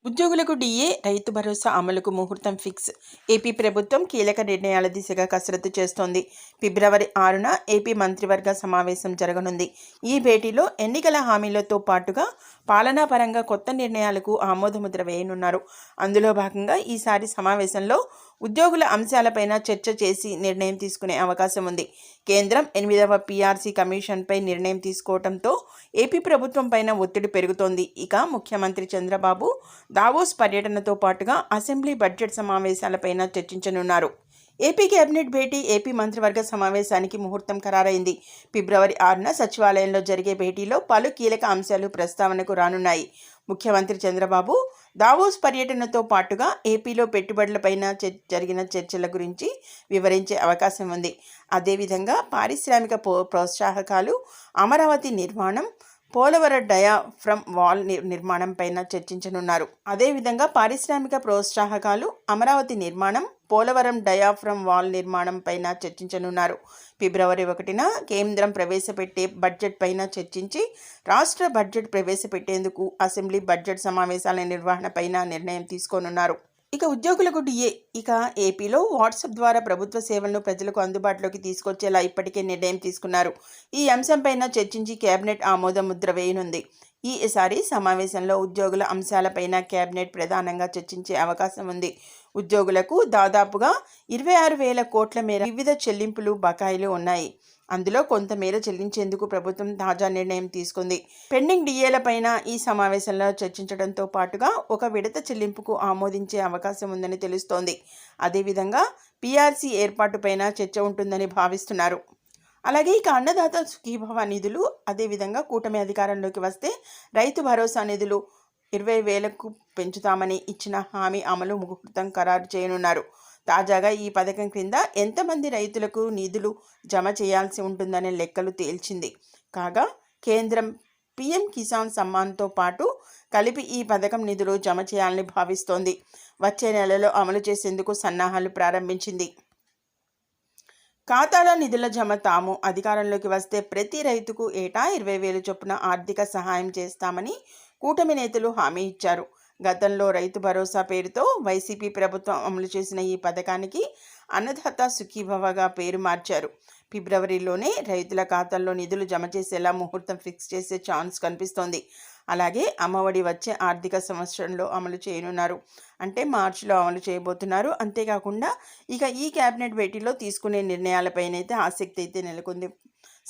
ఉద్యోగులకు డీఏ, రైతు భరోసా అమలుకు ముహూర్తం ఫిక్స్. ఏపీ ప్రభుత్వం కీలక నిర్ణయాల దిశగా కసరత్తు చేస్తోంది. ఫిబ్రవరి 6న ఏపీ మంత్రివర్గ సమావేశం జరగనుంది. ఈ భేటీలో ఎన్నికల హామీలతో పాటుగా పాలనాపరంగా కొత్త నిర్ణయాలకు ఆమోదముద్ర వేయనున్నారు. అందులో భాగంగా ఈసారి సమావేశంలో ఉద్యోగుల అంశాలపైన చర్చ చేసి నిర్ణయం తీసుకునే అవకాశం ఉంది. కేంద్రం 8వ పీఆర్సీ కమిషన్పై నిర్ణయం తీసుకోవడంతో ఏపీ ప్రభుత్వం పైన ఒత్తిడి పెరుగుతోంది. ఇక ముఖ్యమంత్రి చంద్రబాబు దావోస్ పర్యటనతో పాటుగా అసెంబ్లీ బడ్జెట్ సమావేశాలపైన చర్చించనున్నారు. ఏపీ కేబినెట్ భేటీ ఏపీ మంత్రివర్గ సమావేశానికి ముహూర్తం ఖరారైంది. ఫిబ్రవరి 6న సచివాలయంలో జరిగే భేటీలో పలు కీలక అంశాలు ప్రస్తావనకు రానున్నాయి. ముఖ్యమంత్రి చంద్రబాబు దావోస్ పర్యటనతో పాటుగా ఏపీలో పెట్టుబడులపైన జరిగిన చర్చల గురించి వివరించే అవకాశం ఉంది. అదేవిధంగా పారిశ్రామిక ప్రోత్సాహకాలు, అమరావతి నిర్మాణం, పోలవరం డయాఫ్రమ్ వాల్ నిర్మాణంపైన చర్చించనున్నారు. అదేవిధంగా పారిశ్రామిక ప్రోత్సాహకాలు, అమరావతి నిర్మాణం, పోలవరం డయాఫ్రమ్ వాల్ నిర్మాణంపైన చర్చించనున్నారు. ఫిబ్రవరి 1న కేంద్రం ప్రవేశపెట్టే బడ్జెట్ పైన చర్చించి రాష్ట్ర బడ్జెట్ ప్రవేశపెట్టేందుకు అసెంబ్లీ బడ్జెట్ సమావేశాల నిర్వహణపైన నిర్ణయం తీసుకోనున్నారు. ఇక ఉద్యోగులకు డిఏ. ఇక ఏపీలో వాట్సాప్ ద్వారా ప్రభుత్వ సేవలను ప్రజలకు అందుబాటులోకి తీసుకొచ్చేలా ఇప్పటికే నిర్ణయం తీసుకున్నారు. ఈ అంశంపైన చర్చించి కేబినెట్ ఆమోద ముద్ర వేయనుంది. ఈసారి సమావేశంలో ఉద్యోగుల అంశాలపైన కేబినెట్ ప్రధానంగా చర్చించే అవకాశం ఉంది. ఉద్యోగులకు దాదాపుగా 26,000 కోట్ల మేర వివిధ చెల్లింపులు బకాయిలు ఉన్నాయి. అందులో కొంతమేర చెల్లించేందుకు ప్రభుత్వం తాజా నిర్ణయం తీసుకుంది. పెండింగ్ డిఏలపైన ఈ సమావేశంలో చర్చించడంతో పాటుగా ఒక విడత చెల్లింపుకు ఆమోదించే అవకాశం ఉందని తెలుస్తోంది. అదేవిధంగా పీఆర్సీ ఏర్పాటుపైన చర్చ ఉంటుందని భావిస్తున్నారు. అలాగే ఇక అన్నదాత సుఖీభవ నిధులు, అదేవిధంగా కూటమి అధికారంలోకి వస్తే రైతు భరోసా నిధులు 20,000కు పెంచుతామని ఇచ్చిన హామీ అమలు ముహూర్తం ఖరారు చేయనున్నారు. తాజాగా ఈ పథకం క్రింద ఎంతమంది రైతులకు నిధులు జమ చేయాల్సి ఉంటుందనే లెక్కలు తేల్చింది. కాగా కేంద్రం పీఎం కిసాన్ సమ్మాన్తో పాటు కలిపి ఈ పథకం నిధులు జమ చేయాలని భావిస్తోంది. వచ్చే నెలలో అమలు చేసేందుకు సన్నాహాలు ప్రారంభించింది. ఖాతాలో నిధుల జమ తాము అధికారంలోకి వస్తే ప్రతి రైతుకు ఏటా 20,000 చొప్పున ఆర్థిక సహాయం చేస్తామని కూటమి నేతలు హామీ ఇచ్చారు. గతంలో రైతు భరోసా పేరుతో వైసీపీ ప్రభుత్వం అమలు చేసిన ఈ పథకానికి అన్నదాత సుఖీభవగా పేరు మార్చారు. ఫిబ్రవరిలోనే రైతుల ఖాతాల్లో నిధులు జమ చేసేలా ముహూర్తం ఫిక్స్ చేసే ఛాన్స్ కనిపిస్తోంది. అలాగే అమ్మఒడి వచ్చే ఆర్థిక సంవత్సరంలో అమలు చేయనున్నారు. అంటే మార్చిలో అమలు చేయబోతున్నారు. అంతేకాకుండా ఇక ఈ కేబినెట్ భేటీలో తీసుకునే నిర్ణయాలపైనైతే ఆసక్తి అయితే నెలకొంది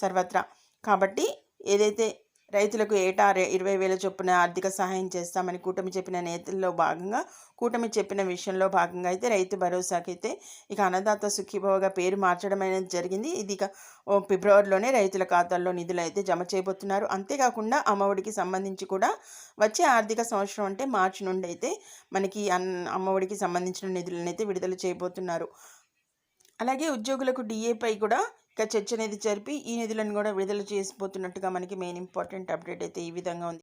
సర్వత్రా. కాబట్టి ఏదైతే రైతులకు ఏటా 20,000 చొప్పున ఆర్థిక సహాయం చేస్తామని కూటమి చెప్పిన నేతల్లో భాగంగా, కూటమి చెప్పిన విషయంలో భాగంగా అయితే రైతు భరోసాకి అయితే ఇక అన్నదాత సుఖీభవగా పేరు మార్చడం అనేది జరిగింది. ఇది ఇక ఫిబ్రవరిలోనే రైతుల ఖాతాల్లో నిధులు అయితే జమ చేయబోతున్నారు. అంతేకాకుండా అమ్మఒడికి సంబంధించి కూడా వచ్చే ఆర్థిక సంవత్సరం అంటే మార్చి నుండి అయితే మనకి అమ్మఒడికి సంబంధించిన నిధులను అయితే విడుదల చేయబోతున్నారు. అలాగే ఉద్యోగులకు డిఏపై కూడా ఇక చర్చ అనేది జరిపి ఈ నిధులను కూడా విడుదల చేసిపోతున్నట్టుగా మనకి మెయిన్ ఇంపార్టెంట్ అప్డేట్ అయితే ఈ విధంగా ఉంది.